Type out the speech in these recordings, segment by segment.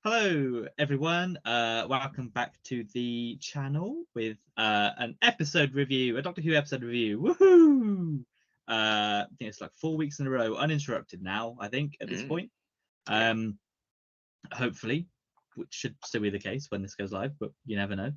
Hello, everyone. Welcome back to the channel with an episode review, a Doctor Who episode review. Woohoo! I think it's like 4 weeks in a row, uninterrupted now, I think, at this point. Hopefully, which should still be the case when this goes live, but you never know.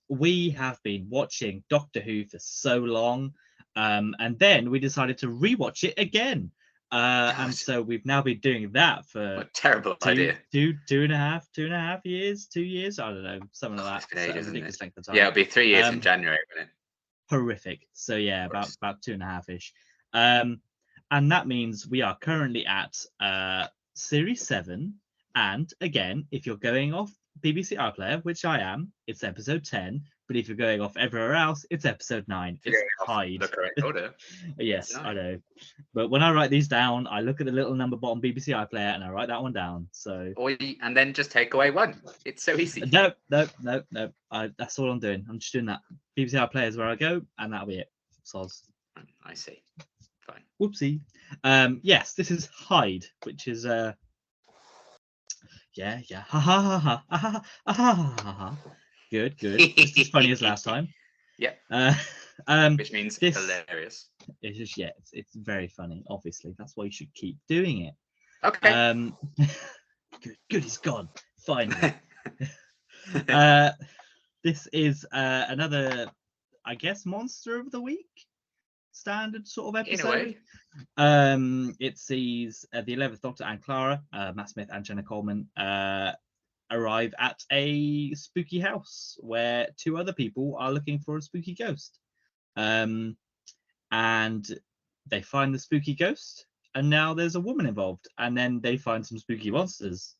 We have been watching Doctor Who for so long, and then we decided to rewatch it again. And so we've now been doing that for What a terrible idea. two and a half years, 2 years, I don't know, something like It's that. been ages, So isn't ridiculous it? length of time. Yeah, it'll be 3 years in January, won't it? Horrific. So yeah, Gross. about 2.5-ish. And that means we are currently at series 7. And again, if you're going off BBC iPlayer, which I am, it's episode 10. But if you're going off everywhere else, it's episode 9. It's Hyde. The correct order. Yes, I know. But when I write these down, I look at the little number bottom BBC iPlayer and I write that one down. So and then just take away one. It's so easy. No. That's all I'm doing. I'm just doing that. BBC iPlayer is where I go, and that'll be it. Soz. I see. Fine. Whoopsie. Yes, this is Hyde, which is yeah. Ha ha ha ha ha ha ha ha ha. Good. Just as funny as last time. Yep. Which means hilarious. It's just it's very funny. Obviously, that's why you should keep doing it. Okay. Good. He's gone. Finally. This is another, I guess, monster of the week standard sort of episode. In a way. It sees the 11th Doctor and Clara, Matt Smith and Jenna Coleman, arrive at a spooky house where 2 other people are looking for a spooky ghost. And they find the spooky ghost, and now there's a woman involved, and then they find some spooky monsters,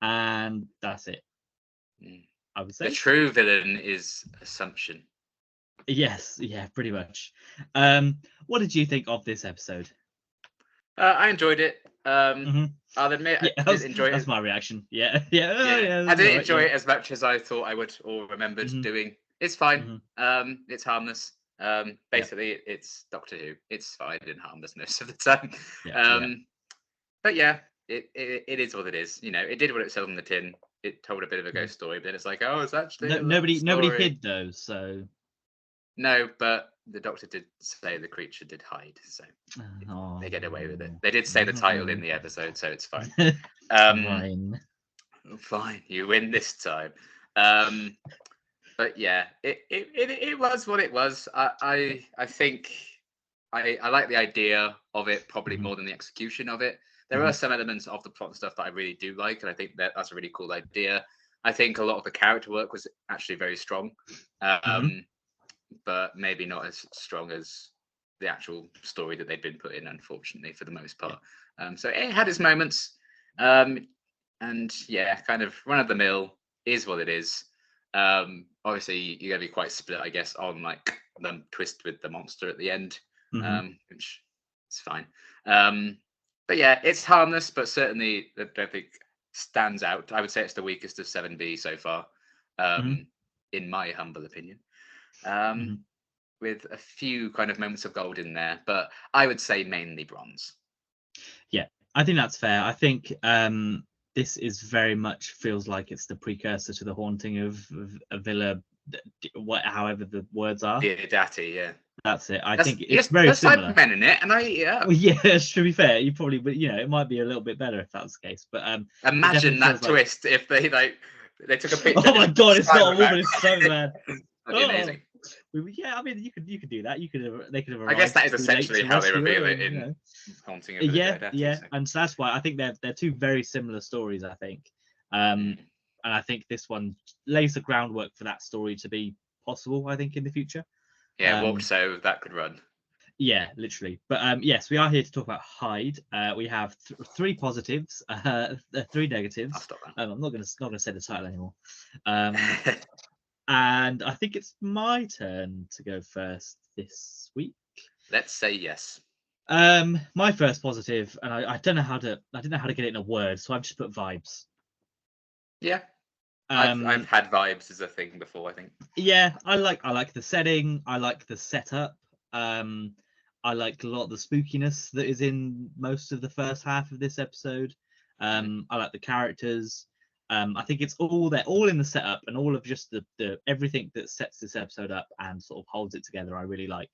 and that's it. I would say the true villain is Assumption. Yes, yeah, pretty much. What did you think of this episode? I enjoyed it. I'll admit I did enjoy it. That's my reaction. Yeah. I didn't enjoy it as much as I thought I would or remembered doing. It's fine. It's harmless. Basically, it's Doctor Who. It's fine and harmless most of the time. But yeah, it is what it is. You know, it did what it said on the tin. It told a bit of a ghost story, but then it's like, oh, it's actually nobody hid those. So no, but the Doctor did say the creature did hide, so they get away with it. They did say the title in the episode, so it's fine. Fine, you win this time. But yeah, it was what it was. I think I like the idea of it probably more than the execution of it. There are some elements of the plot and stuff that I really do like, and I think that's a really cool idea. I think a lot of the character work was actually very strong, but maybe not as strong as the actual story that they'd been put in, unfortunately, for the most part. So it had its moments, and yeah, kind of run of the mill is what it is. Obviously, you're gonna be quite split, I guess, on like the twist with the monster at the end, which is fine. But yeah, it's harmless, but certainly I don't think stands out. I would say it's the weakest of 7B so far, in my humble opinion. With a few kind of moments of gold in there, but I would say mainly bronze. Yeah, I think that's fair. I think this is very much feels like it's the precursor to the haunting of Villa, however the words are. Diodati, yeah. That's it. I think it's very similar. There's men in it, and Well, yeah, to be fair, you probably, but it might be a little bit better if that's the case. But imagine that twist if they took a picture. Oh my god, it's not a woman. It's so bad. That'd be amazing. Yeah, I mean, you could do that. They could have. I guess that is essentially how they reveal it in Haunting of Villa. Yeah, and so that's why I think they're 2 very similar stories. I think, and I think this one lays the groundwork for that story to be possible. I think in the future. Yeah, walked so that could run. Yeah, literally. But yes, we are here to talk about Hyde. We have 3 positives, 3 negatives. I'll stop that. I'm not going to say the title anymore. And I think it's my turn to go first this week. Let's say yes. My first positive, and I don't know how to get it in a word, so I've just put vibes. Yeah. I've had vibes as a thing before, I think. Yeah, I like the setting. I like the setup. I like a lot of the spookiness that is in most of the first half of this episode. I like the characters. I think it's all they're all in the setup and all of just the everything that sets this episode up and sort of holds it together. I really like.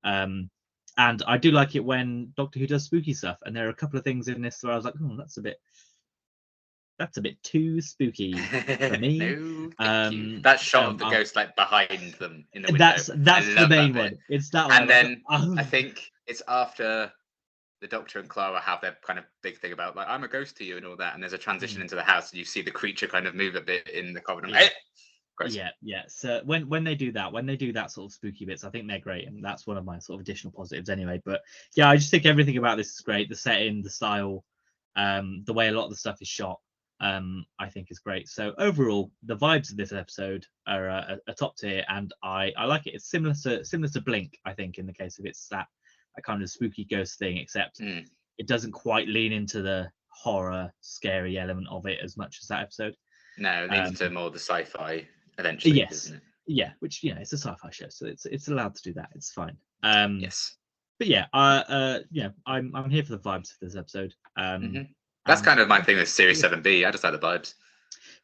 And I do like it when Doctor Who does spooky stuff. And there are a couple of things in this where I was like, oh, that's a bit too spooky for me. No, thank you. That shot of the ghost like behind them in the window. That's the main one. It's that one. And then I think it's after the Doctor and Clara have their kind of big thing about like I'm a ghost to you and all that, and there's a transition into the house and you see the creature kind of move a bit in the corridor. Yeah. So when they do that sort of spooky bits, I think they're great, and that's one of my sort of additional positives anyway. But yeah, I just think everything about this is great. The setting, the style, the way a lot of the stuff is shot, I think is great. So overall, the vibes of this episode are a top tier, and I like it. It's similar to Blink, I think, in the case of it's that kind of spooky ghost thing, except it doesn't quite lean into the horror, scary element of it as much as that episode. No, it leans into more the sci-fi eventually. Yes, doesn't it? Yeah, which it's a sci-fi show, so it's allowed to do that. It's fine. Yes, but yeah, I'm here for the vibes of this episode. That's kind of my thing with Series 7B. I just like the vibes.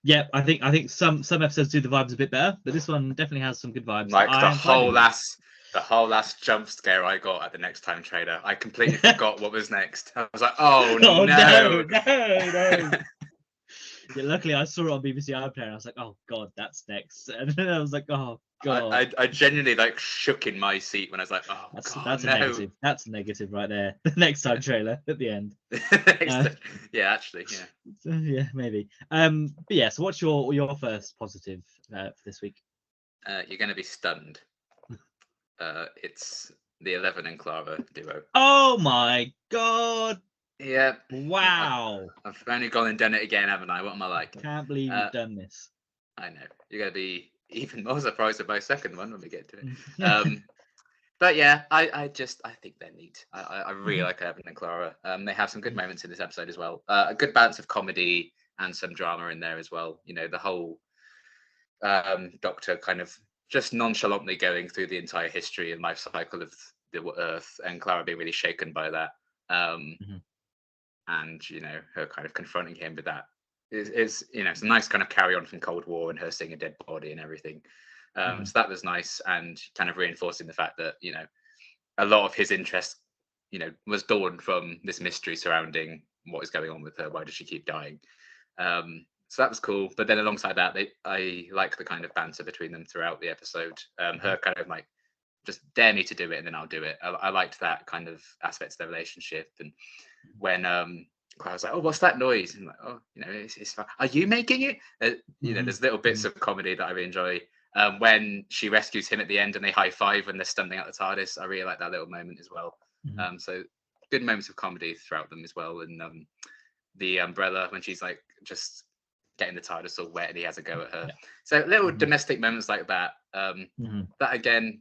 Yeah, I think some episodes do the vibes a bit better, but this one definitely has some good vibes. Like the whole last jump scare I got at the Next Time trailer. I completely forgot what was next. I was like, oh no. Yeah, luckily I saw it on BBC iPlayer and I was like, oh god, that's next. And then I was like, oh god. I genuinely like shook in my seat when I was like, oh that's god, a negative. That's a negative right there. The Next Time trailer at the end. Yeah, actually, yeah. Yeah, maybe. But yeah, so what's your first positive for this week? You're gonna be stunned. It's the 11 and Clara duo. Oh my god. Yeah. Wow. I've only gone and done it again, haven't I? What am I like? Can't believe you've done this. I know. You're going to be even more surprised at my second one when we get to it. But yeah, I think they're neat. I really like Evan and Clara. They have some good moments in this episode as well. A good balance of comedy and some drama in there as well. You know, the whole Doctor kind of just nonchalantly going through the entire history and life cycle of the Earth, and Clara being really shaken by that. And you know, her kind of confronting him with that is you know, it's a nice kind of carry on from Cold War and her seeing a dead body and everything. So that was nice, and kind of reinforcing the fact that, you know, a lot of his interest, you know, was dawned from this mystery surrounding what is going on with her. Why does she keep dying? So that was cool. But then alongside that, I like the kind of banter between them throughout the episode. Her kind of like, just dare me to do it and then I'll do it. I liked that kind of aspect of their relationship. And when Clara's like, oh, what's that noise? And I'm like, oh, you know, it's fine. Are you making it? You know, there's little bits of comedy that I really enjoy. When she rescues him at the end and they high five when they're stumbling out the TARDIS, I really like that little moment as well. So good moments of comedy throughout them as well. And the umbrella when she's like just getting the TARDIS all wet and he has a go at her. So little domestic moments like that. That again,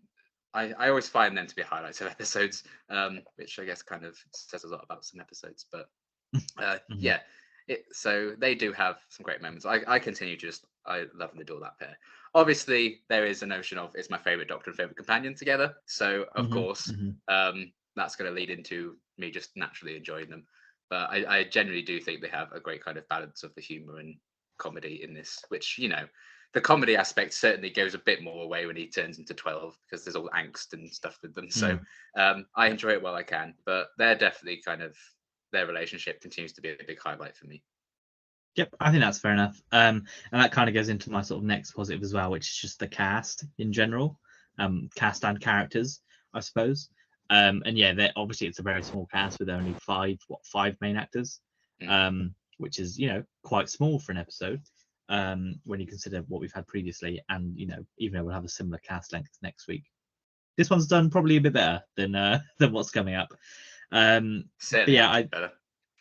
I always find them to be highlights of episodes, which I guess kind of says a lot about some episodes. But yeah, so they do have some great moments. I continue I love and adore that pair. Obviously, there is a notion of it's my favorite Doctor and favorite companion together. So of course, that's going to lead into me just naturally enjoying them. But I generally do think they have a great kind of balance of the humor and comedy in this, which, you know, the comedy aspect certainly goes a bit more away when he turns into 12 because there's all angst and stuff with them. So I enjoy it while I can, but they're definitely kind of, their relationship continues to be a big highlight for me. Yep, I think that's fair enough. And that kind of goes into my sort of next positive as well, which is just the cast in general, cast and characters, I suppose. And yeah, obviously it's a very small cast with only five main actors, which is, you know, quite small for an episode when you consider what we've had previously. And, you know, even though we'll have a similar cast length next week, this one's done probably a bit better than what's coming up. Better.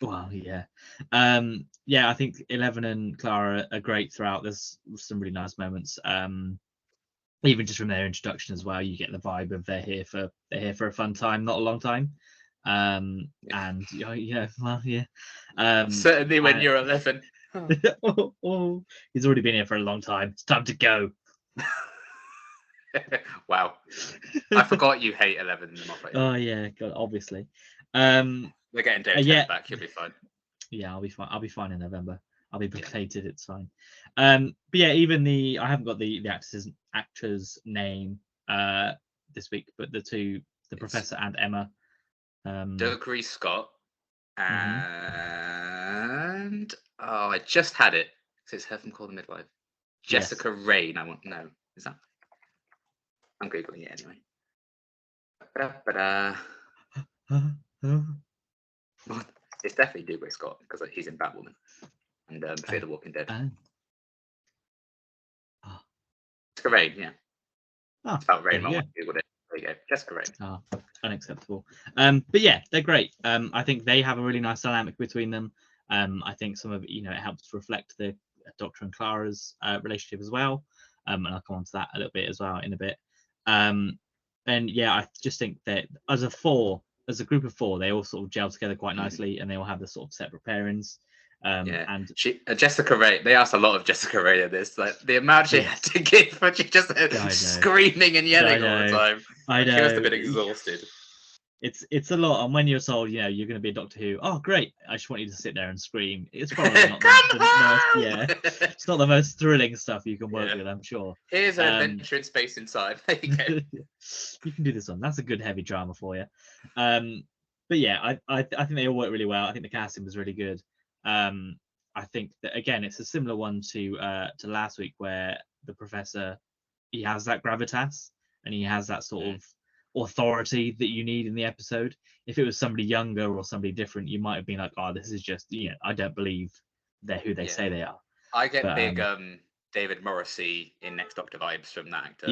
Well, yeah. I think 11 and Clara are great throughout. There's some really nice moments. Even just from their introduction as well, you get the vibe of they're here for a fun time, not a long time. And certainly when you're 11. He's already been here for a long time. It's time to go. Wow. I forgot you hate 11 and Moffat. Oh yeah, God, obviously. They're getting David back. He'll be fine. Yeah, I'll be fine. I'll be fine in November. I'll be vacated. It's fine. But yeah, even I haven't got the actor's name this week, but the It's professor and Emma. Doug Scott Mhm. and I just had it. It's her from Call the Midwife. Yes. Jessica Rain. No, is that? I'm googling it anyway. Ba-da-ba-da. Well, it's definitely Doug Scott because he's in Batwoman and Fear the Walking Dead. Jessica Rain, yeah. It's about Rain. There you go. Googled it. There you go. Jessica Rain. Unacceptable. But yeah, they're great. I think they have a really nice dynamic between them. I think some of it, it helps reflect the Doctor and Clara's relationship as well. And I'll come on to that a little bit as well in a bit. And yeah, I just think that as a group of four, they all sort of gel together quite nicely, and they all have the sort of separate pairings. And she Jessica Rain. They asked a lot of Jessica Rain in this. Like the amount she had to give, but she just screaming and yelling all the time. I know. She must have been exhausted. It's a lot, and when you're told, you're going to be a Doctor Who. Oh, great! I just want you to sit there and scream. It's probably not it's not the most thrilling stuff you can work with, I'm sure. Here's an adventure in space and time. There you go. You can do this one. That's a good heavy drama for you. But yeah, I think they all work really well. I think the casting was really good. I think that again, it's a similar one to last week, where the Professor, he has that gravitas and he has that sort of authority that you need in the episode. If it was somebody younger or somebody different, you might have been like, oh, this is just, I don't believe they're who they say they are. I get big David Morrissey in Next Doctor vibes from that actor.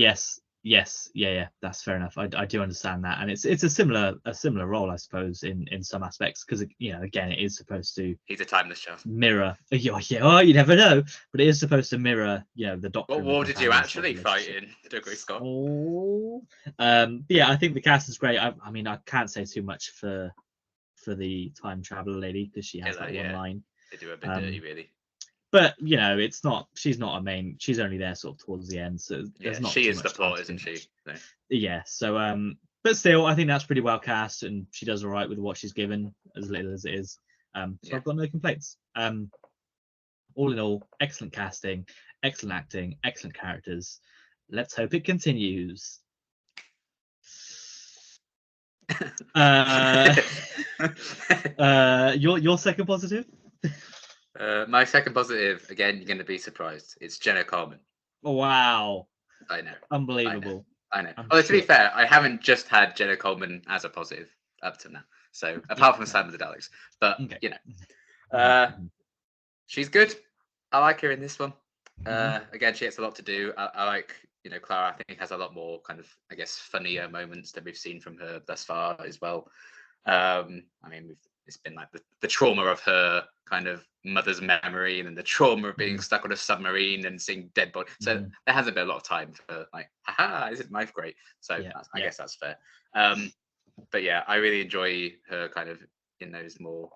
Yes, yeah, that's fair enough. I do understand that, and it's a similar role, I suppose, in some aspects, because again, it is supposed to. He's a timeless child. Mirror, yeah. Oh, you never know, but it is supposed to mirror, the Doctor. What war did you actually fight in, Doug Scott? Yeah, I think the cast is great. I mean, I can't say too much for the time traveler lady, because she has one line. They do a bit dirty, really. But it's not. She's not a main. She's only there sort of towards the end. So there's not. She is the plot, isn't she? So. Yeah. So but still, I think that's pretty well cast, and she does all right with what she's given, as little as it is. So I've got no complaints. All in all, excellent casting, excellent acting, excellent characters. Let's hope it continues. Your second positive. My second positive, again, you're going to be surprised. It's Jenna Coleman. Wow. I know. Unbelievable. I know. Although, to be fair, I haven't just had Jenna Coleman as a positive up to now. So, apart from Sam of the Daleks. But, she's good. I like her in this one. Again, she has a lot to do. I like, Clara, I think, has a lot more kind of, I guess, funnier moments that we've seen from her thus far as well. I mean, it's been like the trauma of her kind of mother's memory, and then the trauma of being stuck on a submarine and seeing dead bodies. So there hasn't been a lot of time for like, haha, isn't life great? So I guess that's fair. But yeah, I really enjoy her kind of in those more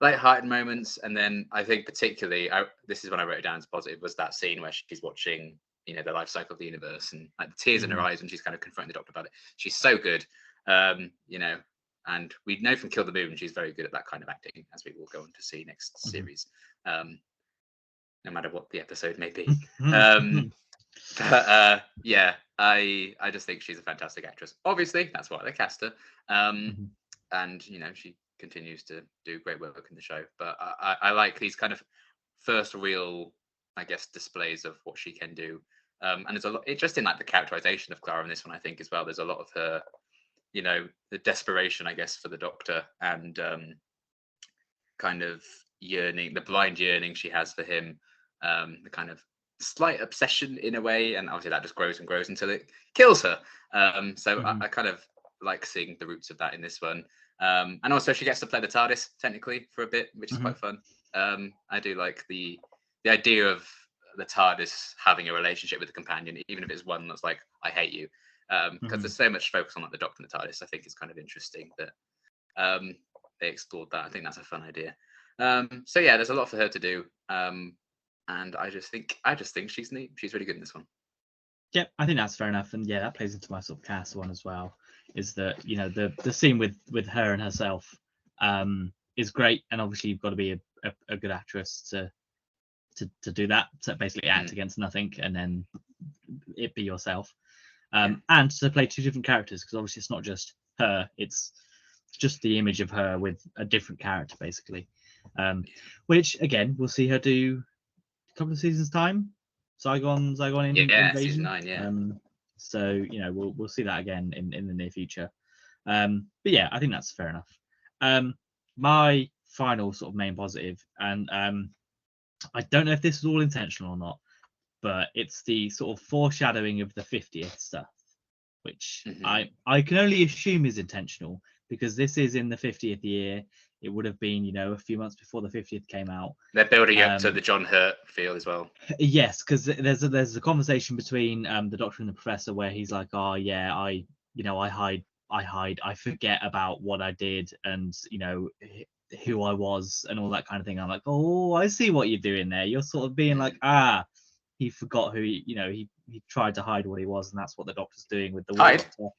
light-hearted moments. And then I think particularly, this is when I wrote it down as positive, was that scene where she's watching, the life cycle of the universe, and like the tears in her eyes when she's kind of confronting the Doctor about it. She's so good, and we know from Kill the Moon she's very good at that kind of acting, as we will go on to see next series, no matter what the episode may be. But yeah, I just think she's a fantastic actress. Obviously, that's why they cast her, and she continues to do great work in the show. But I like these kind of first real, I guess, displays of what she can do. And there's a lot, just in like the characterization of Clara in this one, I think as well. There's a lot of her, the desperation, I guess, for the Doctor, and kind of yearning, the blind yearning she has for him, the kind of slight obsession in a way, and obviously that just grows and grows until it kills her. So I kind of like seeing the roots of that in this one. And also she gets to play the TARDIS technically for a bit, which is quite fun. I do like the idea of the TARDIS having a relationship with a companion, even if it's one that's like, I hate you. Because there's so much focus on like the Doctor and the TARDIS. I think it's kind of interesting that they explored that. I think that's a fun idea. So yeah, there's a lot for her to do. And I just think she's neat. She's really good in this one. Yeah, I think that's fair enough. And yeah, that plays into my sort of cast one as well. Is that the scene with her and herself is great, and obviously you've got to be a good actress to do that, to basically act against nothing and then it be yourself. And to play two different characters, because obviously it's not just her, it's just the image of her with a different character basically, which again we'll see her do a couple of seasons time. Saigon season Invasion. 9, So you know we'll see that again in the near future. But yeah, I think that's fair enough. My final sort of main positive, and I don't know if this is all intentional or not, but it's the sort of foreshadowing of the 50th stuff, which I can only assume is intentional, because this is in the 50th year. It would have been, you know, a few months before the 50th came out. They're building up to the John Hurt feel as well. Yes, because there's a conversation between the Doctor and the Professor where he's like, oh yeah, I forget about what I did and, you know, who I was and all that kind of thing. I'm like, oh, I see what you're doing there. You're sort of being like, he forgot who he tried to hide what he was, and that's what the Doctor's doing with the War Doctor.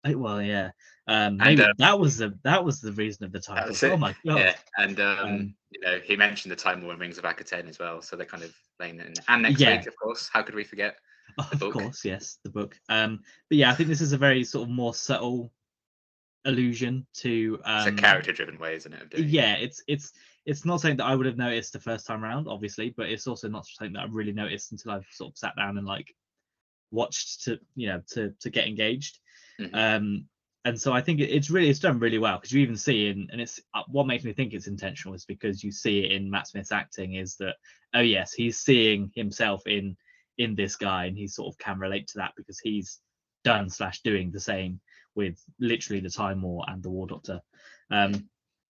Well, yeah. Maybe that was the reason of the title. Oh my god. Yeah, and you know, he mentioned the Time War and Rings of Akaten as well, so they're kind of laying it in. And next week, of course, how could we forget the book? Of course, yes, the book. But yeah, I think this is a very sort of more subtle allusion to. It's a character-driven way, isn't it? Of doing it's not something that I would have noticed the first time around, obviously, but it's also not something that I've really noticed until I've sort of sat down and like watched to get engaged. And so I think it's done really well, because you even see and it's what makes me think it's intentional is because you see it in Matt Smith's acting, is that, oh yes, he's seeing himself in this guy, and he sort of can relate to that because he's done / doing the same with literally the Time War and the War Doctor.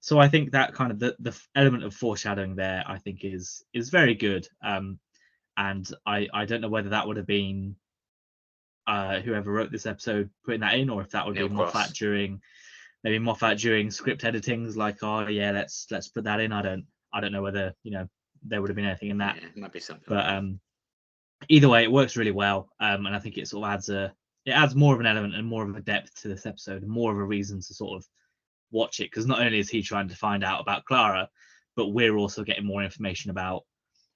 So I think that kind of the element of foreshadowing there, I think is very good. And I don't know whether that would have been whoever wrote this episode putting that in, or if that would be Moffat during script editings, like, oh yeah, let's put that in. I don't know whether there would have been anything in that. Yeah, it might be something. But either way, it works really well, and I think it sort of adds more of an element and more of a depth to this episode, and more of a reason to sort of watch it, because not only is he trying to find out about Clara, but we're also getting more information about,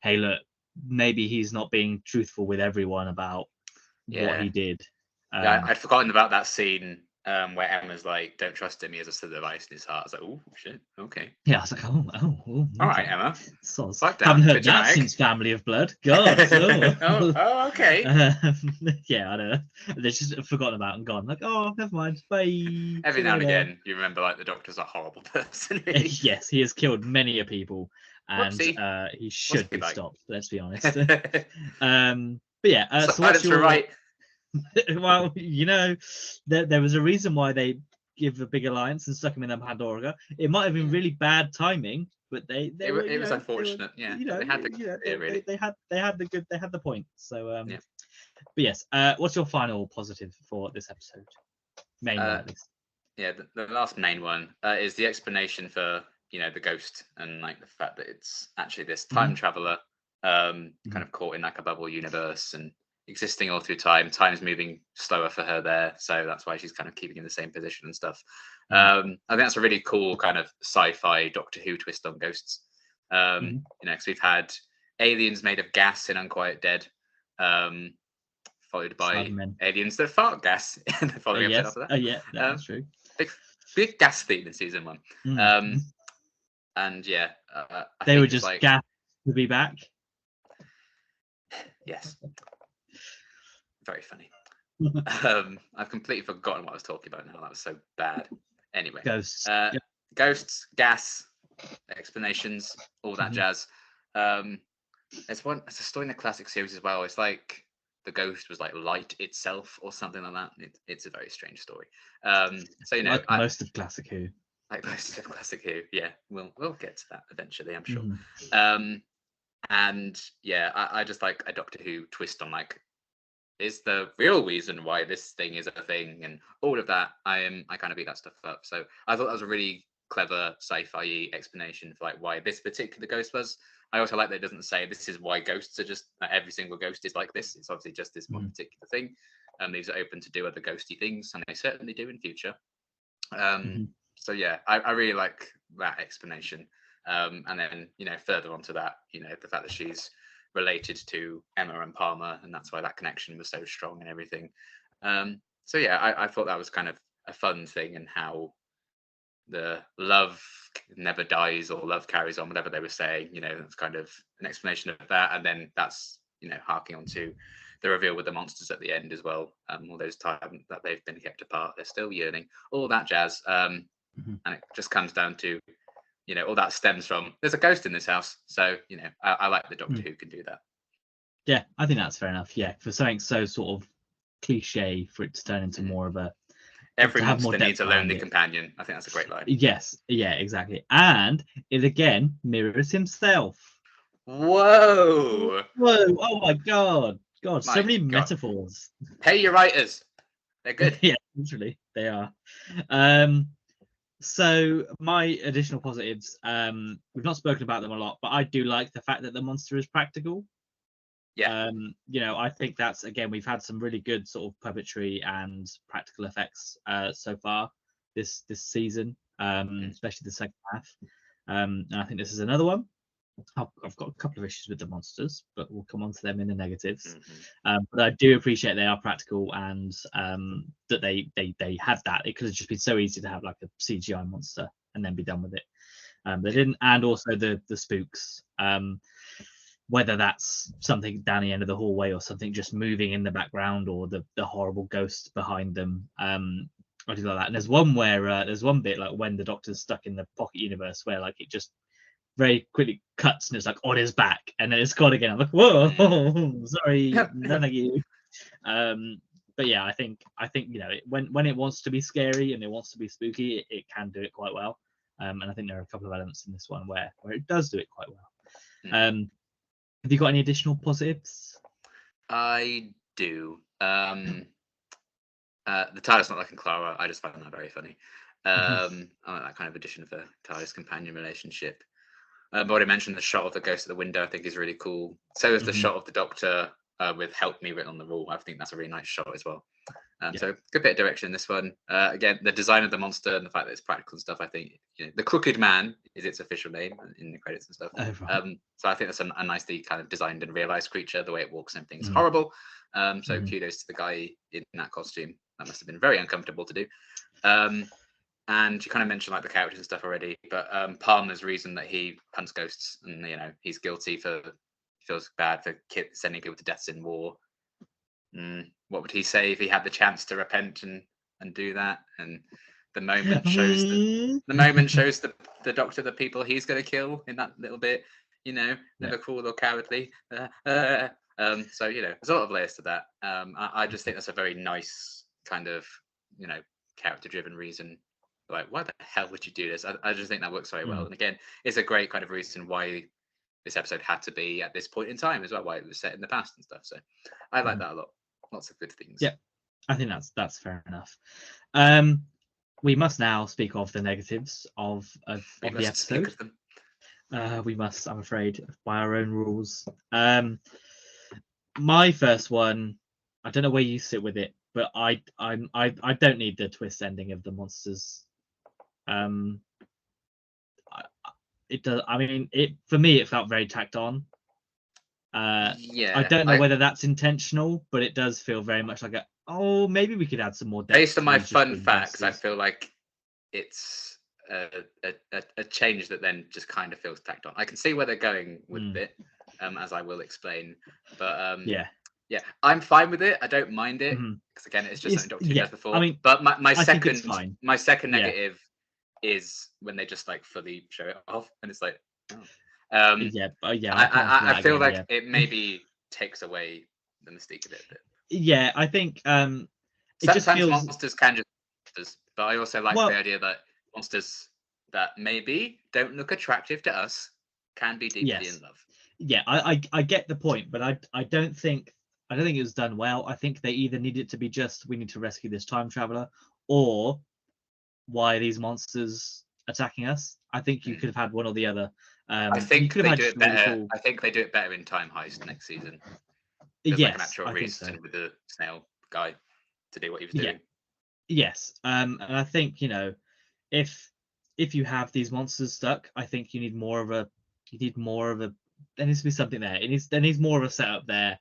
hey, look, maybe he's not being truthful with everyone about what he did. I'd forgotten about that scene where Emma's like, don't trust him, he has a slit device in his heart. I was like, oh shit, okay. Yeah, I was like, okay. All right, Emma. Haven't heard that since Family of Blood. God. Okay. Yeah, I don't know. They just forgotten about and gone. Like, oh, never mind. Bye. Every now and again, you remember like the Doctor's a horrible person. Really. Yes, he has killed many a people, and he should be stopped. Let's be honest. But yeah, so what's your right? Well, there was a reason why they give a big alliance and stuck him in the Pandora. It might have been really bad timing, but it was unfortunate. They had the point. So but yes, what's your final positive for this episode? Main one, at least. Yeah, the last main one is the explanation for the ghost, and like the fact that it's actually this time traveler kind of caught in like a bubble universe and existing all through time. Time's moving slower for her there, so that's why she's kind of keeping in the same position and stuff. I think that's a really cool kind of sci-fi Doctor Who twist on ghosts. Because we've had aliens made of gas in Unquiet Dead, followed by aliens that fart gas in the following episode after that. Yeah, that's true. Big gas theme in season 1. And they were just like, gas to be back. Yes. Very funny. I've completely forgotten what I was talking about now. That was so bad. Anyway, ghosts, ghosts, gas, explanations, all that jazz. There's a story in the classic series as well. It's like the ghost was like light itself or something like that. It's a very strange story. So like most of Classic Who. Like most of Classic Who, yeah. We'll get to that eventually, I'm sure. And yeah, I just like a Doctor Who twist on like, is the real reason why this thing is a thing, and all of that. I kind of eat that stuff up. So I thought that was a really clever sci-fi explanation for like why this particular ghost was. I also like that it doesn't say this is why ghosts are just every single ghost is like this. It's obviously just this one particular thing. Leaves it open to do other ghosty things, and they certainly do in future. So yeah, I really like that explanation. And then, further on to that, the fact that she's related to Emma and Palmer, and that's why that connection was so strong and everything. So yeah, I thought that was kind of a fun thing, and how the love never dies or love carries on, whatever they were saying. That's kind of an explanation of that, and then that's harking on to the reveal with the monsters at the end as well. All those times that they've been kept apart, they're still yearning, all that jazz. And it just comes down to, all that stems from there's a ghost in this house. So I like the Doctor Who can do that. Yeah, I think that's fair enough. Yeah, for something so sort of cliche, for it to turn into more of a every to have more monster needs a depth behind lonely it. companion. I think that's a great line. Yes, yeah, exactly. And it again mirrors himself. Whoa! Oh my god, so My many God. metaphors. Pay your writers. They're good. Yeah, literally, they are. So my additional positives, we've not spoken about them a lot, but I do like the fact that the monster is practical. Yeah. I think that's, again, we've had some really good sort of puppetry and practical effects so far this season, especially the second half. And I think this is another one. I've got a couple of issues with the monsters, but we'll come on to them in the negatives. But I do appreciate they are practical, and that they have that. It could have just been so easy to have like a CGI monster and then be done with it. They didn't, and also the spooks. Whether that's something down the end of the hallway or something just moving in the background, or the horrible ghost behind them. I do like that. And there's one where there's one bit like when the Doctor's stuck in the pocket universe where like it just very quickly cuts and it's like on his back and then it's gone again. I'm like, whoa, sorry, no thank you. But yeah, I think when it wants to be scary and it wants to be spooky, it can do it quite well. And I think there are a couple of elements in this one where it does do it quite well. Have you got any additional positives? I do. The TARDIS not liking Clara, I just find that very funny. I like that kind of addition of a TARDIS companion relationship. I've already mentioned the shot of the ghost at the window. I think is really cool. So is the shot of the Doctor with "Help Me" written on the wall. I think that's a really nice shot as well. So good bit of direction in this one. Again, the design of the monster and the fact that it's practical and stuff. I think the Crooked Man is its official name in the credits and stuff. Oh, right. So I think that's a nicely kind of designed and realized creature. The way it walks and everything's horrible. So kudos to the guy in that costume. That must have been very uncomfortable to do. And you kind of mentioned like the characters and stuff already, but Palmer's reason that he hunts ghosts, and he's guilty feels bad for sending people to deaths in war. What would he say if he had the chance to repent and do that? And the moment shows the Doctor the people he's going to kill in that little bit. Never cruel or cowardly. So there's a lot of layers to that. I just think that's a very nice kind of character-driven reason. Like, why the hell would you do this? I just think that works very well. And again, it's a great kind of reason why this episode had to be at this point in time as well, why it was set in the past and stuff. So I like that a lot. Lots of good things. Yeah, I think that's fair enough. We must now speak of the negatives of the episode. We must, I'm afraid, by our own rules. My first one, I don't know where you sit with it, but I don't need the twist ending of the monsters. It does. I mean, for me, it felt very tacked on. I don't know whether that's intentional, but it does feel very much like maybe we could add some more depth. Based on my fun facts, I feel like it's a change that then just kind of feels tacked on. I can see where they're going with it, as I will explain. But yeah, I'm fine with it. I don't mind it because again, it's just something Doctor Who does before. I mean, but my second negative is when they just like fully show it off, and it's like, I feel like it maybe takes away the mystique of it a bit. Yeah, I think sometimes monsters can just monsters, but I also like the idea that monsters that maybe don't look attractive to us can be deeply in love. Yeah, I get the point, but I don't think it was done well. I think they either need it to be just we need to rescue this time traveler, or why are these monsters attacking us? I think you could have had one or the other. I think they do it better. Really cool... I think they do it better in Time Heist next season. There's like an actual reason with the snail guy to do what he was doing. Yes, and I think if if you have these monsters stuck, I think you need more of a there needs to be something there. There needs more of a setup there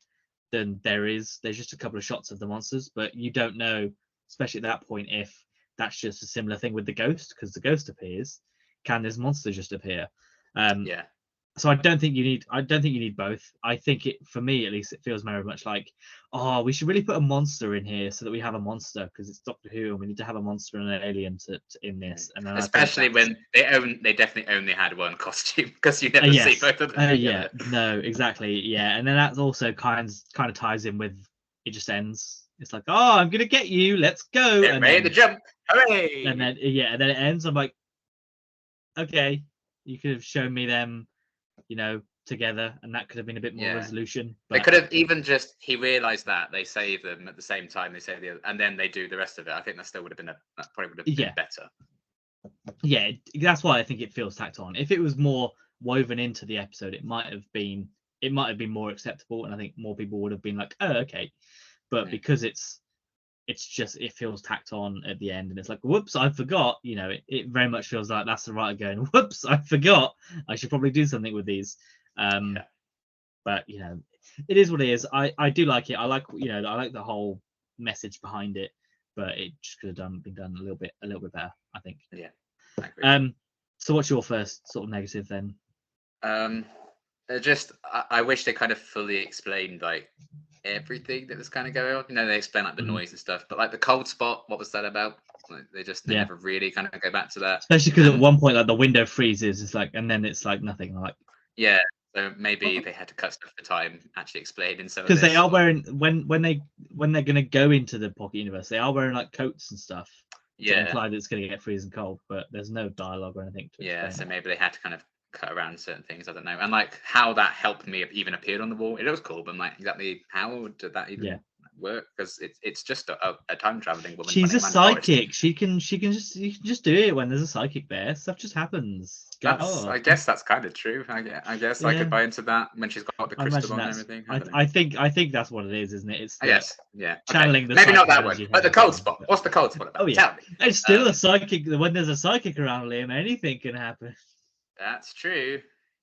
than there is. There's just a couple of shots of the monsters, but you don't know, especially at that point, if that's just a similar thing with the ghost, because the ghost appears. Can this monster just appear? Yeah. So I don't think you need both. I think for me at least, it feels very much like, oh, we should really put a monster in here so that we have a monster, because it's Doctor Who and we need to have a monster and an alien in this. And then especially when they definitely only had one costume, because you never see both of them together. No, exactly. Yeah, and then that also kind of ties in with it just ends. It's like, oh, I'm gonna get you. Let's go. Get ready to jump. Hooray! And then and then it ends. I'm like, okay, you could have shown me them, together, and that could have been a bit more resolution. But they could have even just he realized that they save them at the same time they save the other, and then they do the rest of it. I think that still would have been that probably would have been better. Yeah, that's why I think it feels tacked on. If it was more woven into the episode, it might have been more acceptable, and I think more people would have been like, oh, okay. But because it's just, it feels tacked on at the end, and it's like, whoops, I forgot. It very much feels like that's the writer going, whoops, I forgot. I should probably do something with these. But it is what it is. I do like it. I like the whole message behind it, but it just could have been done a little bit better, I think. Yeah, I agree. So what's your first sort of negative then? I wish they kind of fully explained like everything that was kind of going on. They explain like the noise and stuff, but like the cold spot, what was that about? Like, they never really kind of go back to that. Especially because at one point, like, the window freezes. It's like, and then it's like nothing. Like, yeah. So maybe they had to cut stuff for time actually explaining some. Because they are wearing when they're gonna go into the Pocket Universe, they are wearing like coats and stuff. Yeah. To imply that it's gonna get freezing cold, but there's no dialogue or anything to explain. So maybe they had to kind of cut around certain things. I don't know. And like how that helped me even appeared on the wall. It was cool, but like exactly how did that even work? Because it's just a time traveling woman. She's a psychic. You can just do it when there's a psychic there. Stuff just happens. I guess that's kind of true. I guess I could buy into that when she's got the crystal on and everything. I think that's what it is, isn't it? It's channeling the maybe not that one, but the cold spot. What's the cold spot about? Oh yeah, it's still a psychic. When there's a psychic around, Liam, anything can happen. That's true.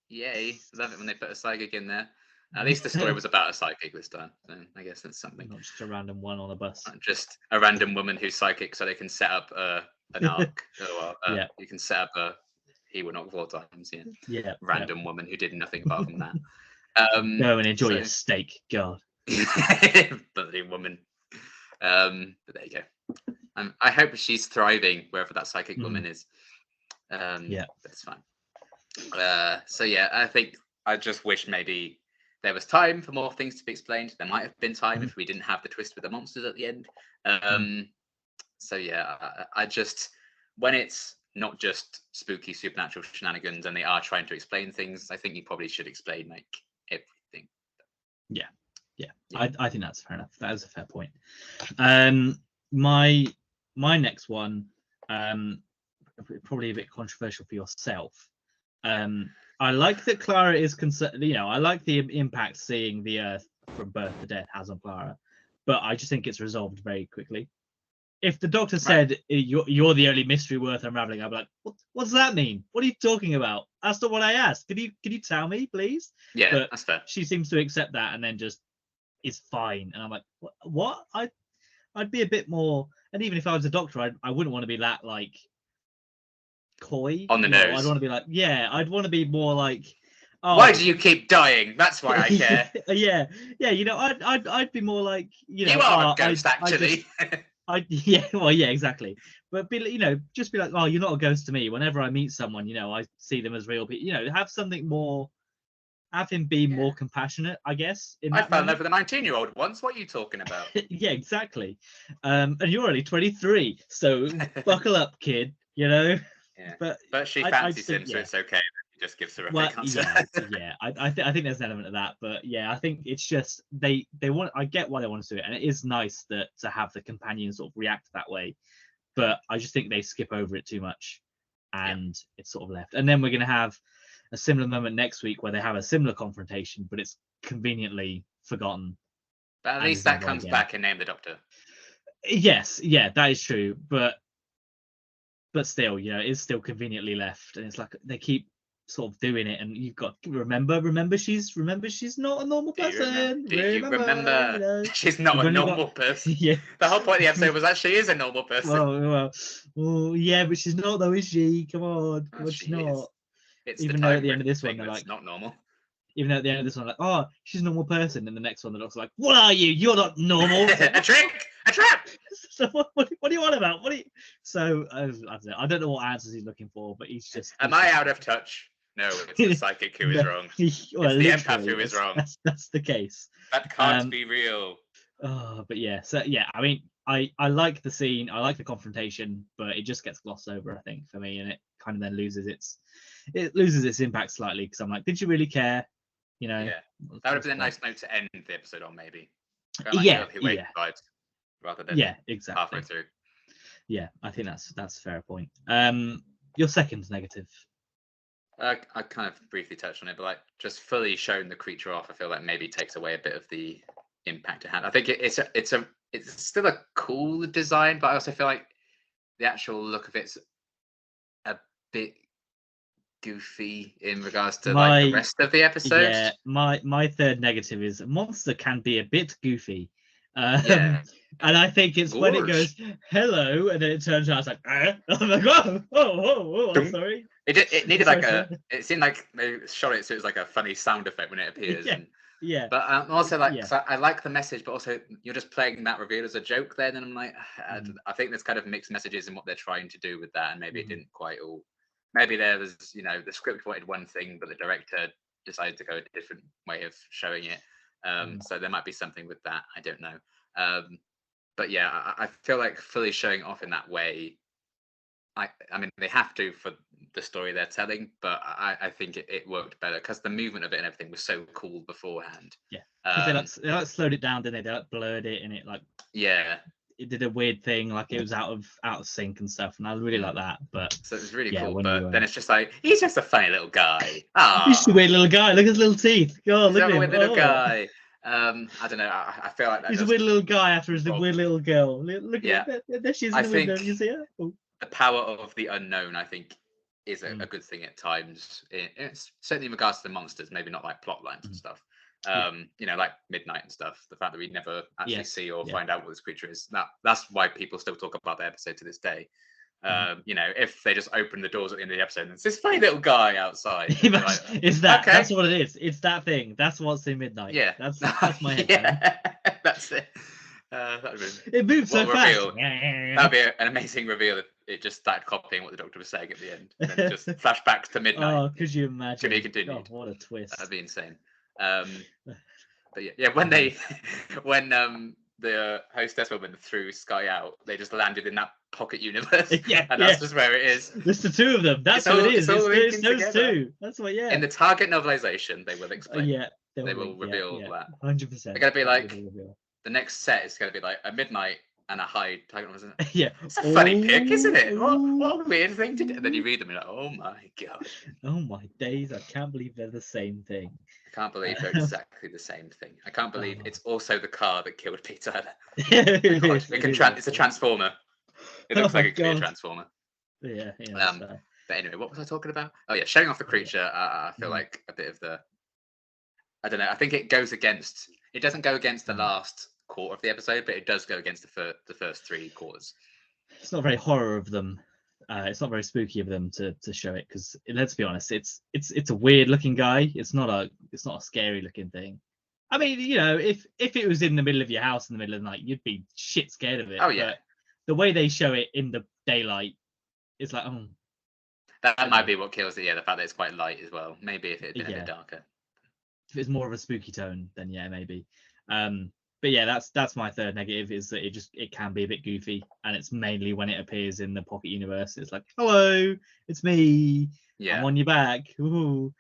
Yay! Love it when they put a psychic in there. At least the story was about a psychic this time, so I guess that's something. Not just a random one on a bus. Not just a random woman who's psychic, so they can set up an arc. You can set up he would knock 4 times. Random woman who did nothing apart from that. Go and enjoy your steak, God. Bloody woman. But there you go. I hope she's thriving wherever that psychic woman is. That's fine. I think I just wish maybe there was time for more things to be explained. There might have been time if we didn't have the twist with the monsters at the end. I just, when it's not just spooky supernatural shenanigans and they are trying to explain things, I think you probably should explain like everything. I think that's fair enough. That is a fair point. My next one, probably a bit controversial for yourself. I like that Clara is concerned. I like the impact seeing the Earth from birth to death has on Clara, but I just think it's resolved very quickly. If the Doctor said you're the only mystery worth unraveling, I'd be like, what does that mean? What are you talking about? That's not what I asked. Could you tell me, please? Yeah, but that's fair. She seems to accept that and then just is fine. And I'm like, what? I'd be a bit more. And even if I was a Doctor, I wouldn't want to be that like coy on the nose. I'd want to be like, I'd want to be more like, why do you keep dying? That's why I care. I'd be more like, you are a ghost, actually. Exactly. But just be like, oh, you're not a ghost to me. Whenever I meet someone, I see them as real people. Have something more. Have him be more compassionate, I guess. I fell in love with a 19-year-old once. What are you talking about? Yeah, exactly. And you're only 23, so buckle up, kid. Yeah. But she fancies him, so it's okay. He just gives her a fake answer. I think there's an element of that, but I think it's just they want. I get why they want to do it, and it is nice that to have the companion sort of react that way, but I just think they skip over it too much, and it's sort of left. And then we're gonna have a similar moment next week where they have a similar confrontation, but it's conveniently forgotten. But at least that comes back and name the Doctor. Yes, that is true, but but still, it's still conveniently left, and it's like they keep sort of doing it, and you've got to remember she's not a normal person. Do you remember? She's not We've a only normal person. yeah. The whole point of the episode was that she is a normal person. Well, yeah, but she's not though, is she? Come on, Oh, she's she not. is. It's Even the though time at the end of this one thing they're that's like, not normal. even though at the end of this one, like, oh, she's a normal person, and the next one they're also like, what are you? You're not normal. A trick, a trap. So what do you want about? So I don't know what answers he's looking for, but he's just. Am I out of touch? No, it's the psychic who is wrong. Well, it's the empath who is wrong. That's the case. That can't be real. Oh, but yeah. So yeah, I mean, I like the scene. I like the confrontation, but it just gets glossed over, I think, for me, and it kind of then loses its impact slightly because I'm like, did you really care? Yeah, that would have been a nice note to end the episode on, maybe. Yeah. Vibes, rather than exactly. halfway through. Yeah, I think that's a fair point. Your second negative. I kind of briefly touched on it, but like just fully showing the creature off, I feel like maybe takes away a bit of the impact it had. I think it's still a cool design, but I also feel like the actual look of it's a bit goofy in regards to like the rest of the episode. Yeah, my third negative is monster can be a bit goofy. And I think it's when it goes hello and then it turns out it's like I'm like I'm sorry. It needed it seemed like they shot it so it was like a funny sound effect when it appears. Yeah. But also so I like the message, but also you're just playing that reveal as a joke then, and I'm like, I think there's kind of mixed messages in what they're trying to do with that, and maybe it didn't quite all. Maybe there was, the script wanted one thing, but the director decided to go a different way of showing it. So there might be something with that. I don't know. But yeah, I feel like fully showing off in that way. I mean, they have to for the story they're telling, but I think it worked better because the movement of it and everything was so cool beforehand. Yeah, because they slowed it down, didn't they? They blurred it, and it it did a weird thing, like it was out of sync and stuff, and I really like that. But so it was really cool. But then it's just like he's just a funny little guy. He's a weird little guy. Look at his little teeth. God, look at him. Weird little guy. I don't know. I feel like he's a weird little guy after his weird little girl. Look at there she is in the window. You see her? Oh. The power of the unknown, I think, is a good thing at times. It's certainly in regards to the monsters, maybe not like plot lines and stuff. Like Midnight and stuff. The fact that we never actually see or find out what this creature is. That's why people still talk about the episode to this day. If they just open the doors at the end of the episode and it's this funny little guy outside. It's that. Okay. That's what it is. It's that thing. That's what's in Midnight. Yeah. That's my head. That's it. It moves so fast. That'd be an amazing reveal if it just started copying what the Doctor was saying at the end. And then just flashbacks to Midnight. Oh, could you imagine? To be continued. Oh, what a twist. That'd be insane. But when the hostess woman threw Sky out, they just landed in that pocket universe. And that's just where it is. There's the two of them. That's what it is. It's those two. That's what. Yeah. In the Target novelization, they will explain. They will reveal that. 100%. They're gonna be like the next set is gonna be like a Midnight and a Hyde Target, isn't it? Yeah. It's a funny pick, isn't it? What a weird thing to do. And then you read them and you're like, oh my god. Oh my days! I can't believe they're the same thing. I can't believe they're exactly the same thing. I can't believe it's also the car that killed Peter Turner. It's a transformer. It looks like a clear transformer. Yeah. But anyway, what was I talking about? Oh yeah, showing off the creature. I feel like a bit of the. I don't know. I think it goes against. It doesn't go against the last quarter of the episode, but it does go against the first 3 quarters. It's not very horror of them. It's not very spooky of them to show it because let's be honest, it's a weird looking guy. It's not a scary looking thing. I mean, if it was in the middle of your house in the middle of the night, you'd be shit scared of it. Oh yeah. But the way they show it in the daylight, it's like that might be what kills it. Yeah, the fact that it's quite light as well. Maybe if it had been a bit darker. If it's more of a spooky tone, then yeah, maybe. But yeah, that's my third negative is that it can be a bit goofy, and it's mainly when it appears in the Pocket Universe. It's like, hello, it's me. Yeah, I'm on your back. Because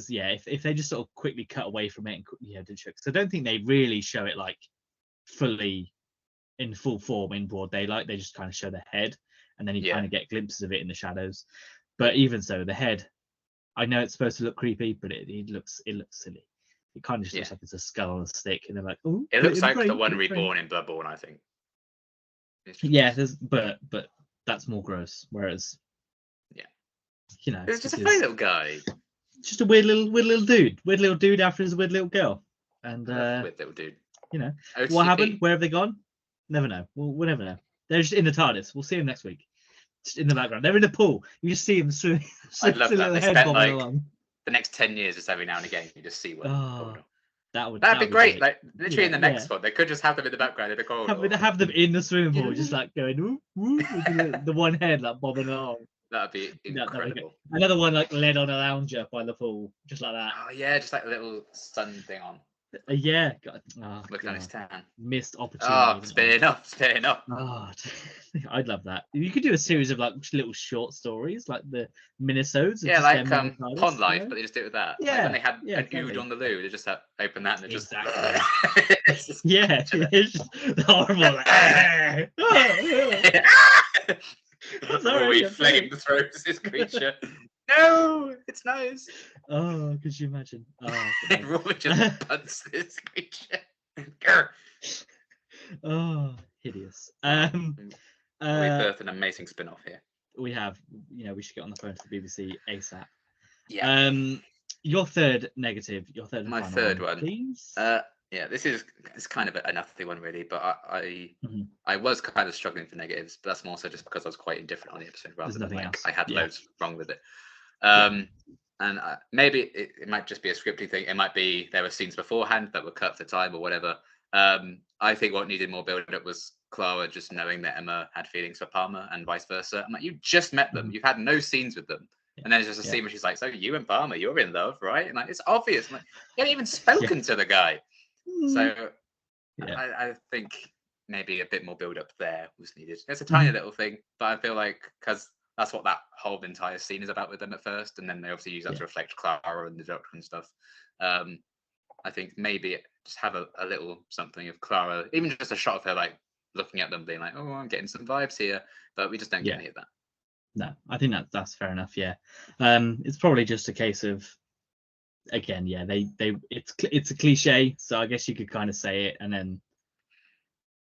if they just sort of quickly cut away from it and did show, because I don't think they really show it like fully in full form in broad daylight. They just kind of show the head, and then you kind of get glimpses of it in the shadows. But even so, the head, I know it's supposed to look creepy, but it looks silly. It kind of just looks like it's a skull on a stick, and they're like, "Oh." It looks like the one reborn in Bloodborne, I think. Yeah, but that's more gross. Whereas, Yeah. you know, It's just a this funny is little guy. just a weird little dude after his weird little girl. And Weird little dude. you know, OTP. what happened? Where have they gone? Never know. We'll never know. They're just in the TARDIS. We'll see them next week. Just in the background. They're in the pool. You just see them swimming. I'd love that. Little They head spent bobbing like along. the next 10 years, just every now and again, you just see one. Oh, that'd That'd be great. Like literally in the Yeah, next one, they could just have them in the background in the corridor. have them in the swimming pool, just like going woo, woo, with the one head like bobbing along. That'd be incredible. Another one like led on a lounger by the pool, just like that. Oh yeah, just like a little sun thing on. Yeah, God. Looking on his tan. Missed opportunity. Oh, spin up. Oh, I'd love that. You could do a series of like little short stories, like the minisodes. Yeah, like Pond Life, but they just do it with that. Yeah, like when they had an exactly. ood on the loo, they just open that and they just yeah, it's just horrible. Sorry, flame throws this creature. No, it's nice. Oh, could you imagine? Oh, Roy just punts this creature. Oh, hideous. We birthed an amazing spin-off here. We have, we should get on the phone to the BBC ASAP. Yeah. Your third negative. Your third. And My final third one, please. Yeah, it's kind of a nothing one really, but I was kind of struggling for negatives, but that's more so just because I was quite indifferent on the episode rather than like else. I had loads wrong with it. And maybe it might just be a scripty thing. It might be there were scenes beforehand that were cut for time or whatever. I think what needed more build-up was Clara just knowing that Emma had feelings for Palmer and vice versa. I'm like, you just met them. You've had no scenes with them. And then there's just a scene where she's like, so you and Palmer, you're in love, right? And like, it's obvious. I'm like, you haven't even spoken to the guy. So I think maybe a bit more build-up there was needed. It's a tiny little thing, but I feel like because that's what that whole entire scene is about with them at first, and then they obviously use that to reflect Clara and the Doctor and stuff. I think maybe just have a little something of Clara, even just a shot of her like looking at them, being like, "Oh, I'm getting some vibes here," but we just don't get any of that. No, I think that's fair enough. Yeah, it's probably just a case of, again, it's a cliche, so I guess you could kind of say it, and then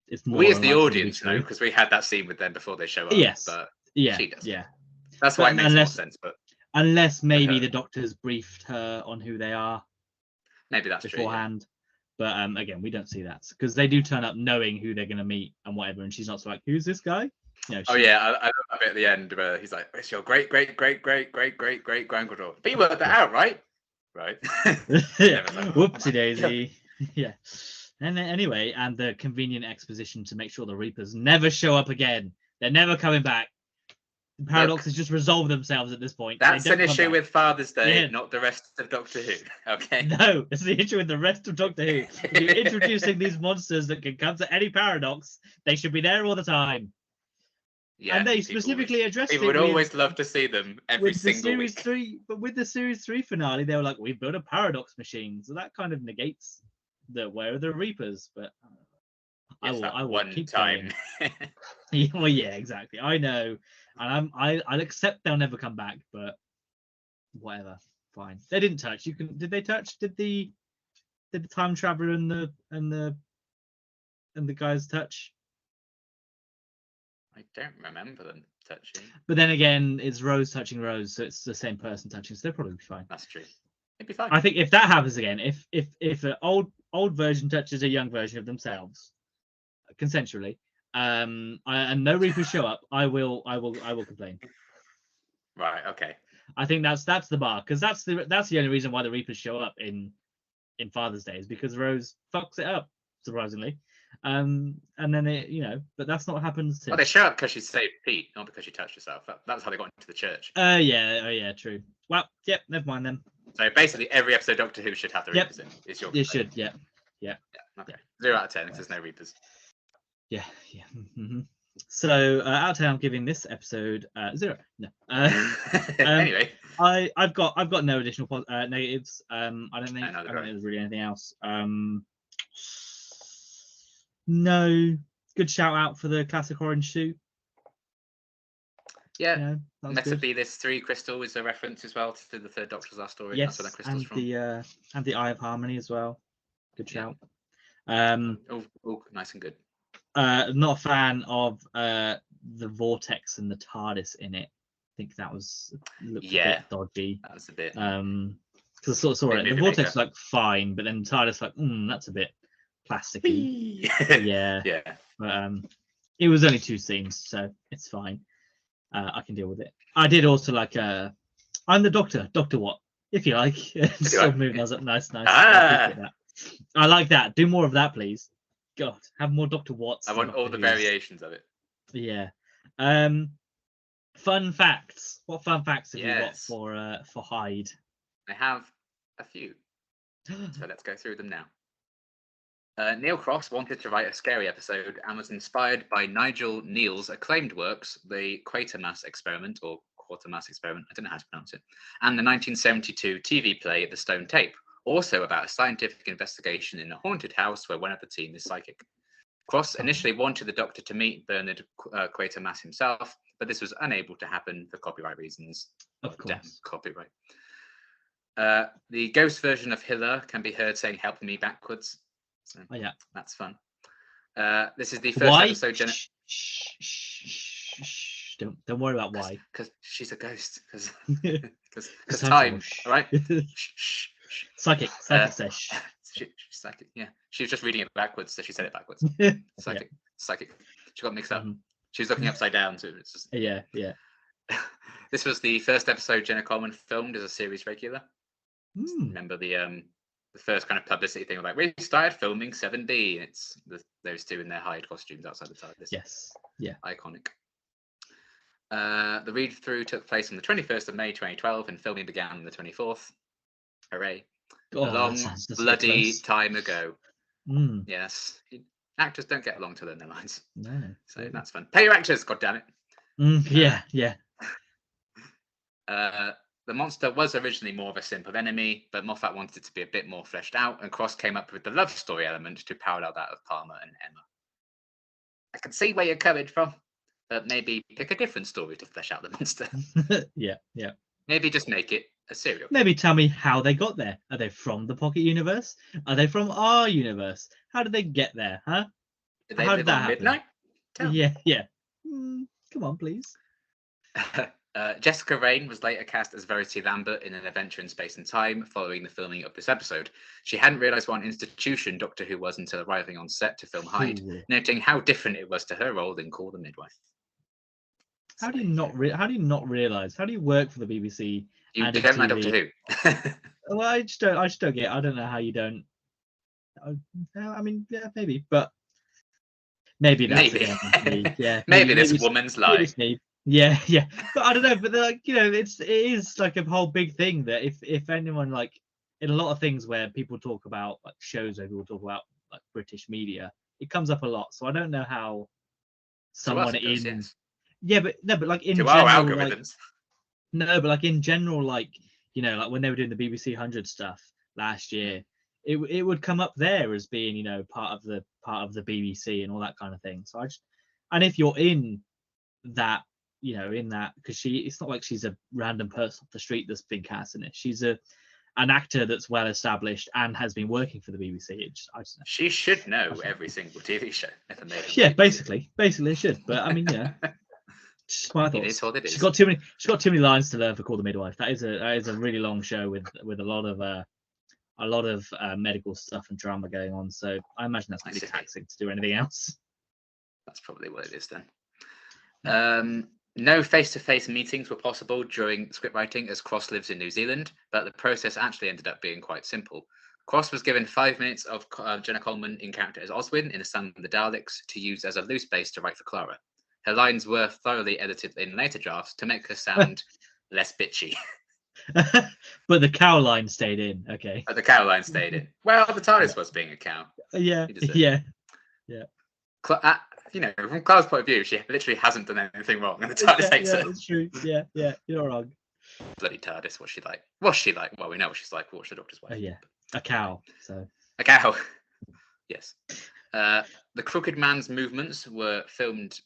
it's more. We as the audience know because we had that scene with them before they show up. Yes, but she does. Yeah, that's why it makes more sense. But unless maybe the Doctor's briefed her on who they are, maybe that's beforehand. True, yeah. But again, we don't see that because they do turn up knowing who they're going to meet and whatever, and she's not so like, who's this guy? I love that bit at the end where he's like, it's your great grandfather. But you worked that out, right? Right. Whoopsie daisy. Yeah. And then, anyway, and the convenient exposition to make sure the Reapers never show up again. They're never coming back. The paradoxes just resolve themselves at this point. That's an issue with Father's Day, not the rest of Doctor Who. Okay. No, it's the issue with the rest of Doctor Who. If you're introducing these monsters that can come to any paradox, they should be there all the time. Yeah, and they specifically addressed it. We would always love to see them every single week. But with the Series 3 finale, they were like, we've built a paradox machine. So that kind of negates where are the Reapers. But I will keep time. Well, yeah, exactly. I know. And I'll accept they'll never come back, but whatever. Fine. They didn't touch. Did they touch? Did the time traveler and the guys touch? I don't remember them touching. But then again, it's Rose touching Rose, so it's the same person touching, so they'll probably be fine. That's true. It'd be fine. I think if that happens again, if an old version touches a young version of themselves, consensually, and no Reapers show up, I will complain. Right. Okay. I think that's the bar, because that's the only reason why the Reapers show up in Father's Day is because Rose fucks it up, surprisingly. And then but that's not happened since. Well, they show up because she saved Pete, not because she touched herself. That's how they got into the church. Yeah, true. Well, yep, never mind then. So basically, every episode of Doctor Who should have the Reapers in. Is your it should, yeah. Okay. 0 out of 10 if there's no Reapers. Yeah. Mm-hmm. So out of 10, I'm giving this episode 0. No. Anyway, I've got no additional negatives. I don't think there's really anything else. No, good shout out for the classic orange suit. Yeah, meant to be this 3 crystal is a reference as well to the Third Doctor's last story. Yes, that's where that crystal's from. And the Eye of Harmony as well. Good shout. Oh, nice and good. Not a fan of the vortex and the TARDIS in it. I think that looked a Yeah. bit dodgy. That was a bit. Because I sort of saw Bit it. The movie vortex maker. was like fine, but then TARDIS like, that's a bit plasticky. Yeah. Yeah. But it was only 2 scenes, so it's fine. I can deal with it. I did also like I'm the Doctor, Doctor What, if you like. Just sort of moving. I was like, nice. Ah! I appreciate that. I like that. Do more of that, please. God, have more Doctor Watts. I want all the variations of it. Yeah. Fun facts. What fun facts have you got Yes. for Hyde? I have a few, so let's go through them now. Neil Cross wanted to write a scary episode and was inspired by Nigel Neal's acclaimed works, The Quatermass Experiment, or Quatermass Experiment, I don't know how to pronounce it, and the 1972 TV play The Stone Tape, also about a scientific investigation in a haunted house where one of the team is psychic. Cross initially wanted the Doctor to meet Bernard Quatermass himself, but this was unable to happen for copyright reasons. Of course. Damn copyright. The ghost version of Hiller can be heard saying "Help me" backwards. So yeah, that's fun. This is the first episode. Don't worry about why. Because she's a ghost. Because time. All right. Psychic says. She's psychic. Yeah, she was just reading it backwards, so she said it backwards. Psychic. She got mixed up. She was looking upside down, so it's just. Yeah. This was the first episode Jenna Coleman filmed as a series regular. Remember the first kind of publicity thing, like we started filming 7D, and it's those two in their Hyde costumes outside the TARDIS. Yes. Yeah. Iconic. The read-through took place on the 21st of May 2012, and filming began on the 24th. Hooray. A long, bloody time ago. Yes. Actors don't get along to learn their lines. No. So that's fun. Pay your actors, goddammit. Yeah. The monster was originally more of a simple enemy, but Moffat wanted it to be a bit more fleshed out, and Cross came up with the love story element to parallel that of Palmer and Emma. I can see where you're coming from, but maybe pick a different story to flesh out the monster. Yeah. Maybe just make it a serial. Maybe tell me how they got there. Are they from the Pocket Universe? Are they from our universe? How did they get there, huh? Did they live on Midnight? Yeah. Come on, please. Jessica Raine was later cast as Verity Lambert in An Adventure in Space and Time following the filming of this episode. She hadn't realised what an institution Doctor Who was until arriving on set to film Hyde, noting how different it was to her role in Call the Midwife. How do you not realise? How do you work for the BBC? You don't like Doctor Who. Well, I just don't get. I don't know how you don't. I mean, yeah, maybe, but maybe that's yeah. maybe this woman's life. Yeah, but I don't know. But like, it is like a whole big thing that if anyone, like, in a lot of things where people talk about, like, shows where people talk about, like, British media, it comes up a lot. So I don't know how someone yeah, but no, but like in general, algorithms. No, but like in general, like, like when they were doing the BBC 100 stuff last year, it would come up there as being, part of the BBC and all that kind of thing. So and if you're in that, in that, because it's not like she's a random person off the street that's been cast in it. She's an actor that's well established and has been working for the BBC. I just know. She should know every single TV show ever made. Yeah, basically should. But I mean, yeah. My thoughts. It is what it is. She's got too many lines to learn for Call the Midwife. That is a really long show with a lot of medical stuff and drama going on. So I imagine that's pretty taxing to do anything else. That's probably what it is then. No face-to-face meetings were possible during script writing, as Cross lives in New Zealand, but the process actually ended up being quite simple. Cross was given 5 minutes of Jenna Coleman in character as Oswin in Ascend the Daleks to use as a loose base to write for Clara. Her lines were thoroughly edited in later drafts to make her sound less bitchy. But the cow line stayed in, okay. The cow line stayed in. Well, the TARDIS was being a cow. Yeah. From Clara's point of view, she literally hasn't done anything wrong, and the TARDIS hates her. It's true. Yeah, you're not wrong. Bloody TARDIS, what's she like? What's she like? Well, we know what she's like. Watch the Doctor's Wife. Yeah, a cow. So a cow. Yes. The Crooked Man's movements were filmed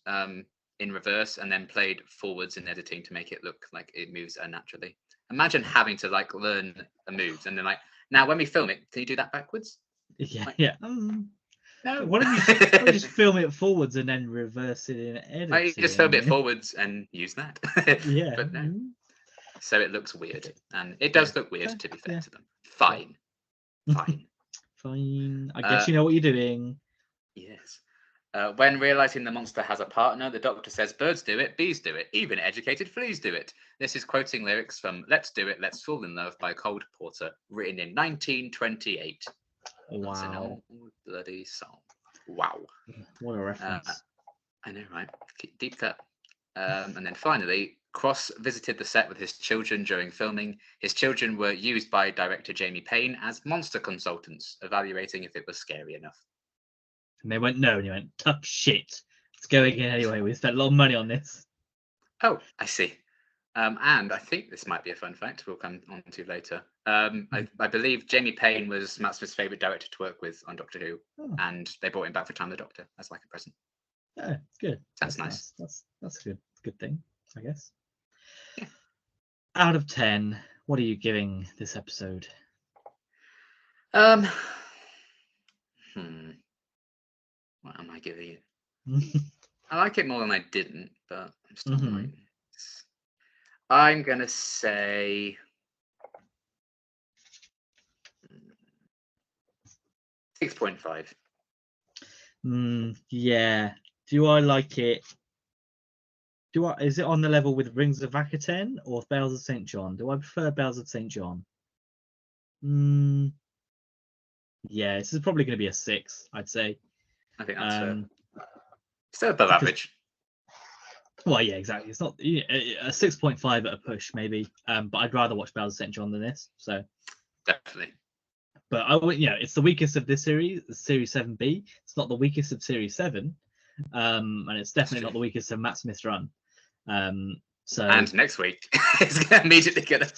in reverse and then played forwards in editing to make it look like it moves unnaturally. Imagine having to learn the moves and then now when we film it, can you do that backwards? Yeah, No. Why don't you just film it forwards and then reverse it in editing? I just film it forwards and use that. Yeah. But no. So it looks weird, and it Yeah. does look weird. To be fair Yeah. to them, fine. Fine. I guess you know what you're doing. Yes. When realizing the monster has a partner, the doctor says birds do it, bees do it, even educated fleas do it. This is quoting lyrics from Let's Do It, Let's Fall in Love by Cole Porter, written in 1928. That's an Wow. old bloody song. Wow. What a reference. I know, right? Deep cut. And then finally, Cross visited the set with his children during filming. His children were used by director Jamie Payne as monster consultants, evaluating if it was scary enough. And they went, no, and he went, tough shit. It's going in anyway. We spent a lot of money on this. Oh, I see. And I think this might be a fun fact we'll come on to later. I believe Jamie Payne was Matt Smith's favourite director to work with on Doctor Who, and they brought him back for Time of the Doctor as like a present. Yeah, good. That's nice. That's a good thing, I guess. Yeah. Out of 10, what are you giving this episode? What am I giving it? I like it more than I didn't, but I'm still writing. I'm gonna say 6.5. Yeah. Do I like it? Is it on the level with Rings of Akaten or Bells of St. John? Do I prefer Bells of St. John? Yeah, this is probably going to be a 6, I'd say. I think that's still above average. Well, yeah, exactly. It's not a 6.5 at a push, maybe. But I'd rather watch Bells of St. John than this. So definitely. But I would, it's the weakest of this series, Series 7B. It's not the weakest of Series 7, and it's definitely not the weakest of Matt Smith's run. So and next week it's immediately gonna.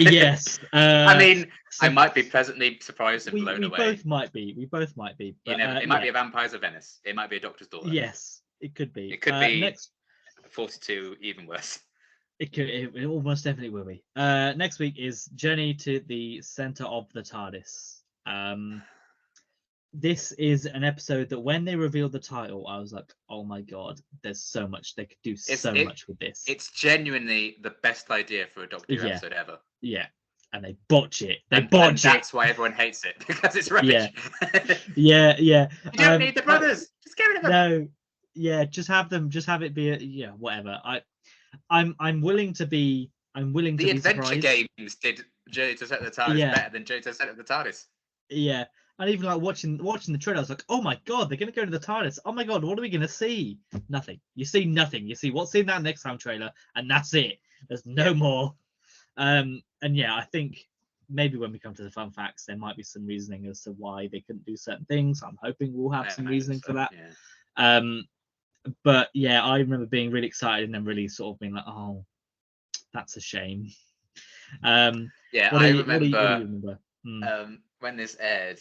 Yes. I mean, I might be pleasantly surprised and blown away. We both might be. But, it might be a Vampires of Venice. It might be a Doctor's Daughter. Yes, it could be. It could be next 42, even worse. It almost definitely will be. Next week is Journey to the Center of the TARDIS. This is an episode that when they revealed the title, I was like, oh my god, there's so much they could do much with this. It's genuinely the best idea for a Doctor Who episode ever. Yeah. And they botch it. That's why everyone hates it, because it's rubbish. Yeah. You don't need the brothers. Just get rid of them. No. Yeah, just have it be whatever. I'm willing to be the adventure games did Journey to Center of the TARDIS better than Journey to the Center of the TARDIS. Yeah. And even like watching the trailer, I was like, oh my god, they're gonna go to the TARDIS. Oh my god, what are we gonna see? Nothing. You see nothing. You see what's in that next time trailer, and that's it. There's no more. And yeah, I think maybe when we come to the fun facts, there might be some reasoning as to why they couldn't do certain things. I'm hoping we'll have some reasoning for that. Yeah. But yeah, I remember being really excited and then really sort of being like, oh, that's a shame. I remember when this aired,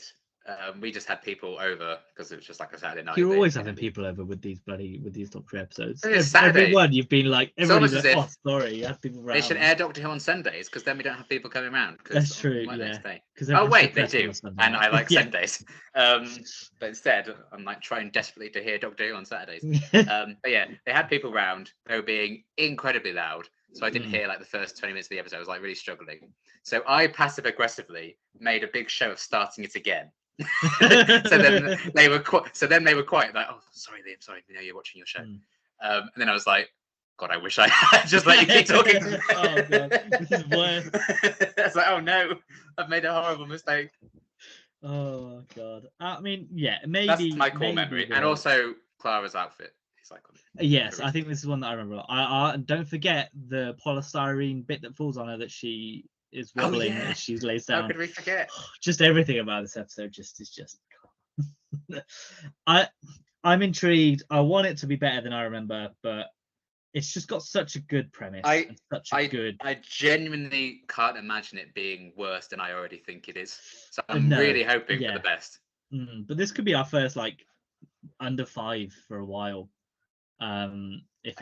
we just had people over because it was just like a Saturday night. You're always having people over with these Doctor episodes. Every one you've been like, everybody's like, oh, sorry, you have people around. They should air Doctor Who on Sundays because then we don't have people coming around. That's true, yeah. Oh wait, they do, and I like Sundays. But instead, I'm like trying desperately to hear Doctor Who on Saturdays. But yeah, they had people around. They were being incredibly loud, so I didn't hear like the first 20 minutes of the episode. I was like really struggling. So I passive aggressively made a big show of starting it again. So then they were quiet. Like, oh, sorry, Liam. Sorry, you're watching your show. And then I was like, God, I wish I had just let you keep talking. Oh god, this is worse. I was like, oh no, I've made a horrible mistake. Oh god. I mean, yeah, maybe that's my core memory, and also Clara's outfit. Yes, I think this is one that I remember. I don't forget the polystyrene bit that falls on her that she is wobbling as she lays down. How could we forget? Just everything about this episode is just. I'm intrigued. I want it to be better than I remember, but it's just got such a good premise. I genuinely can't imagine it being worse than I already think it is. So I'm really hoping for the best. But this could be our first under 5 for a while. I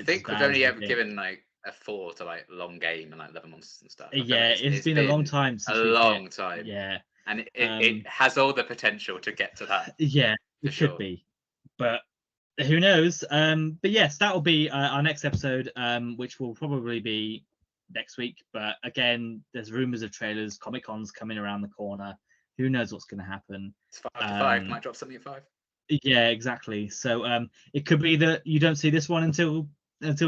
think we've only ever given a 4 to Long Game and Leather Monsters and stuff. It's been a long time. Since a long time. Yeah. And it has all the potential to get to that. Yeah. It sure. could be, but who knows? But yes, that will be our next episode, which will probably be next week. But again, there's rumors of trailers. Comic-Con's coming around the corner. Who knows what's going to happen? It's 5 to 5. Might drop something at 5. Yeah, exactly. So it could be that you don't see this one until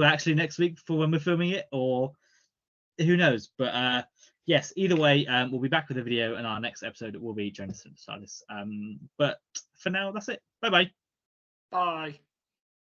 actually next week for when we're filming it, or who knows? But yes, either way, we'll be back with a video, and our next episode will be Jonas and Stardust. But for now, that's it. Bye bye. Bye.